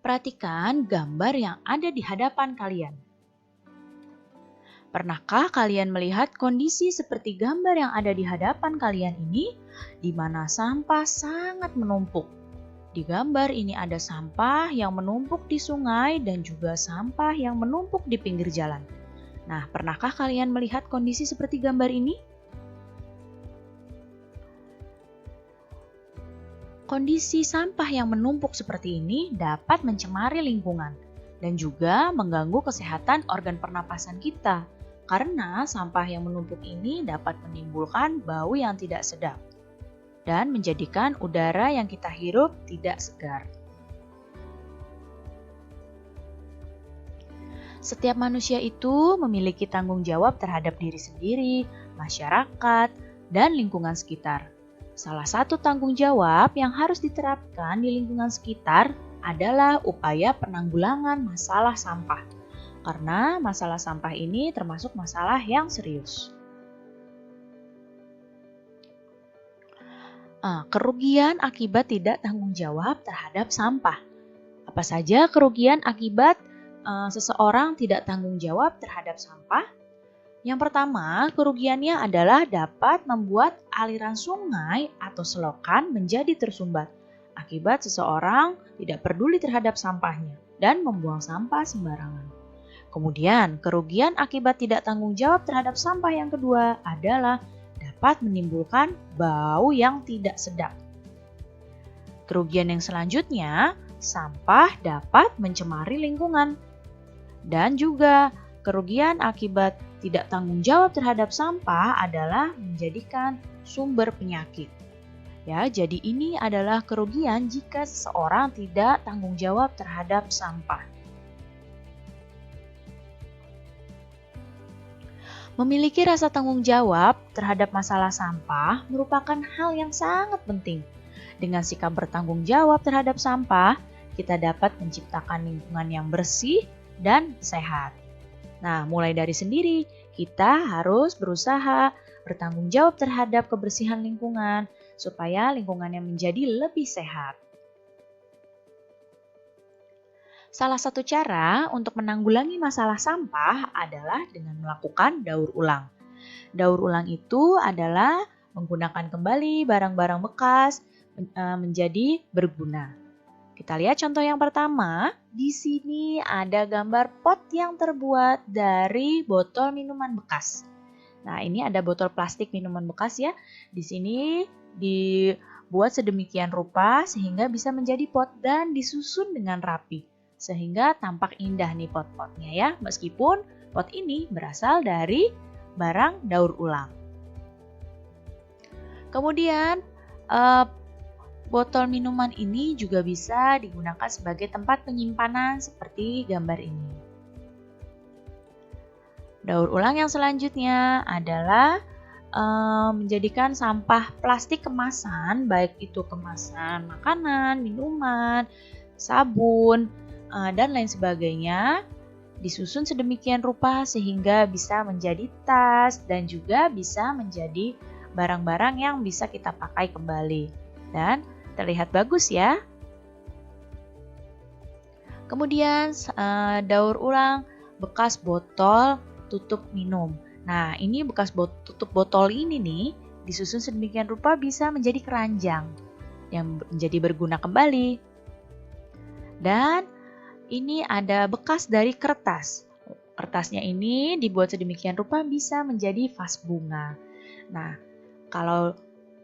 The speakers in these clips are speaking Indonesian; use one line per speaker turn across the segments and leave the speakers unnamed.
Perhatikan gambar yang ada di hadapan kalian. Pernahkah kalian melihat kondisi seperti gambar yang ada di hadapan kalian ini, di mana sampah sangat menumpuk? Di gambar ini ada sampah yang menumpuk di sungai dan juga sampah yang menumpuk di pinggir jalan. Nah, pernahkah kalian melihat kondisi seperti gambar ini? Kondisi sampah yang menumpuk seperti ini dapat mencemari lingkungan dan juga mengganggu kesehatan organ pernapasan kita. Karena sampah yang menumpuk ini dapat menimbulkan bau yang tidak sedap dan menjadikan udara yang kita hirup tidak segar. Setiap manusia itu memiliki tanggung jawab terhadap diri sendiri, masyarakat, dan lingkungan sekitar. Salah satu tanggung jawab yang harus diterapkan di lingkungan sekitar adalah upaya penanggulangan masalah sampah. Karena masalah sampah ini termasuk masalah yang serius. Kerugian akibat tidak tanggung jawab terhadap sampah. Apa saja kerugian akibat seseorang tidak tanggung jawab terhadap sampah? Yang pertama, kerugiannya adalah dapat membuat aliran sungai atau selokan menjadi tersumbat akibat seseorang tidak peduli terhadap sampahnya dan membuang sampah sembarangan. Kemudian, kerugian akibat tidak tanggung jawab terhadap sampah yang kedua adalah dapat menimbulkan bau yang tidak sedap. Kerugian yang selanjutnya, sampah dapat mencemari lingkungan. Dan juga kerugian akibat tidak tanggung jawab terhadap sampah adalah menjadikan sumber penyakit. Ya, jadi ini adalah kerugian jika seseorang tidak tanggung jawab terhadap sampah. Memiliki rasa tanggung jawab terhadap masalah sampah merupakan hal yang sangat penting. Dengan sikap bertanggung jawab terhadap sampah, kita dapat menciptakan lingkungan yang bersih dan sehat. Nah, mulai dari sendiri, kita harus berusaha bertanggung jawab terhadap kebersihan lingkungan supaya lingkungannya menjadi lebih sehat. Salah satu cara untuk menanggulangi masalah sampah adalah dengan melakukan daur ulang. Daur ulang itu adalah menggunakan kembali barang-barang bekas menjadi berguna. Kita lihat contoh yang pertama. Di sini ada gambar pot yang terbuat dari botol minuman bekas. Nah, ini ada botol plastik minuman bekas ya. Di sini dibuat sedemikian rupa sehingga bisa menjadi pot dan disusun dengan rapi. Sehingga tampak indah nih pot-potnya ya, meskipun pot ini berasal dari barang daur ulang. Kemudian botol minuman ini juga bisa digunakan sebagai tempat penyimpanan seperti gambar ini. Daur ulang yang selanjutnya adalah menjadikan sampah plastik kemasan, baik itu kemasan makanan, minuman, sabun, dan lain sebagainya, disusun sedemikian rupa sehingga bisa menjadi tas dan juga bisa menjadi barang-barang yang bisa kita pakai kembali dan terlihat bagus ya. Kemudian daur ulang bekas botol tutup minum. Nah, ini bekas tutup botol ini nih disusun sedemikian rupa bisa menjadi keranjang yang menjadi berguna kembali. Dan ini ada bekas dari kertas. Kertasnya ini dibuat sedemikian rupa bisa menjadi vas bunga. Nah, kalau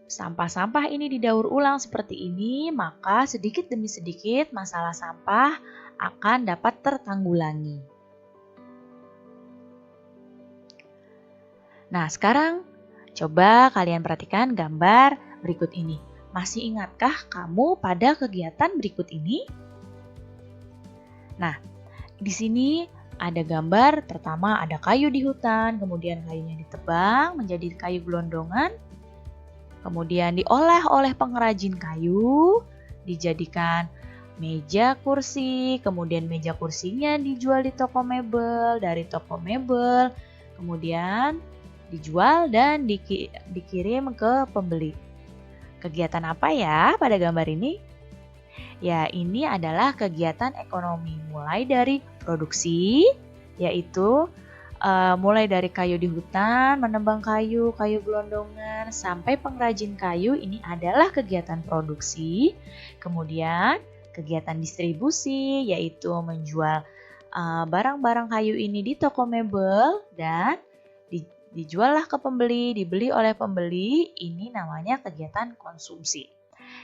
sampah-sampah ini didaur ulang seperti ini, maka sedikit demi sedikit masalah sampah akan dapat tertanggulangi. Nah, sekarang coba kalian perhatikan gambar berikut ini. Masih ingatkah kamu pada kegiatan berikut ini? Nah, di sini ada gambar, pertama ada kayu di hutan, kemudian kayunya ditebang menjadi kayu gelondongan, kemudian diolah oleh pengrajin kayu, dijadikan meja kursi, kemudian meja kursinya dijual di toko mebel, dari toko mebel, kemudian dijual dan dikirim ke pembeli. Kegiatan apa ya pada gambar ini? Ya, ini adalah kegiatan ekonomi mulai dari produksi, yaitu mulai dari kayu di hutan, menebang kayu, kayu gelondongan, sampai pengrajin kayu, ini adalah kegiatan produksi. Kemudian kegiatan distribusi, yaitu menjual barang-barang kayu ini di toko mebel dan dijuallah ke pembeli, dibeli oleh pembeli, ini namanya kegiatan konsumsi.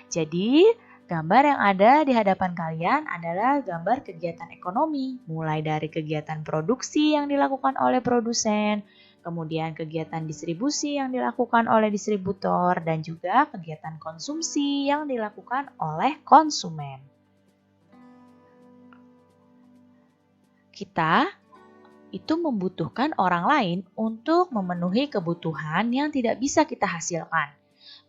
Jadi, gambar yang ada di hadapan kalian adalah gambar kegiatan ekonomi, mulai dari kegiatan produksi yang dilakukan oleh produsen, kemudian kegiatan distribusi yang dilakukan oleh distributor, dan juga kegiatan konsumsi yang dilakukan oleh konsumen. Kita itu membutuhkan orang lain untuk memenuhi kebutuhan yang tidak bisa kita hasilkan.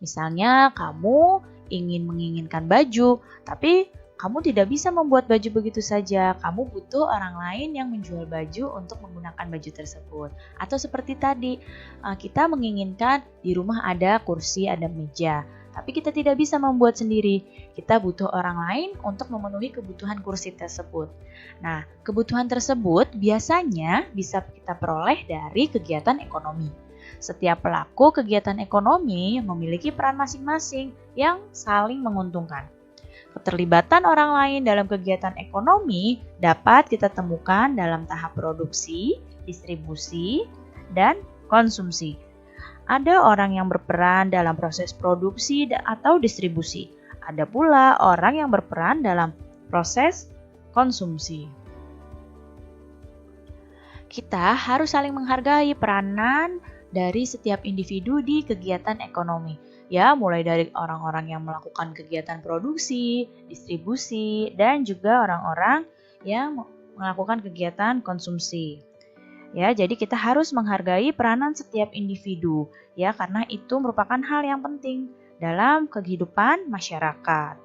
Misalnya kamu menginginkan baju, tapi kamu tidak bisa membuat baju begitu saja. Kamu butuh orang lain yang menjual baju untuk menggunakan baju tersebut. Atau seperti tadi, kita menginginkan di rumah ada kursi, ada meja. Tapi kita tidak bisa membuat sendiri. Kita butuh orang lain untuk memenuhi kebutuhan kursi tersebut. Nah, kebutuhan tersebut biasanya bisa kita peroleh dari kegiatan ekonomi. Setiap pelaku kegiatan ekonomi memiliki peran masing-masing yang saling menguntungkan. Keterlibatan orang lain dalam kegiatan ekonomi dapat kita temukan dalam tahap produksi, distribusi, dan konsumsi. Ada orang yang berperan dalam proses produksi atau distribusi. Ada pula orang yang berperan dalam proses konsumsi. Kita harus saling menghargai peranan dari setiap individu di kegiatan ekonomi. Ya, mulai dari orang-orang yang melakukan kegiatan produksi, distribusi, dan juga orang-orang yang melakukan kegiatan konsumsi. Ya, jadi kita harus menghargai peranan setiap individu, ya, karena itu merupakan hal yang penting dalam kehidupan masyarakat.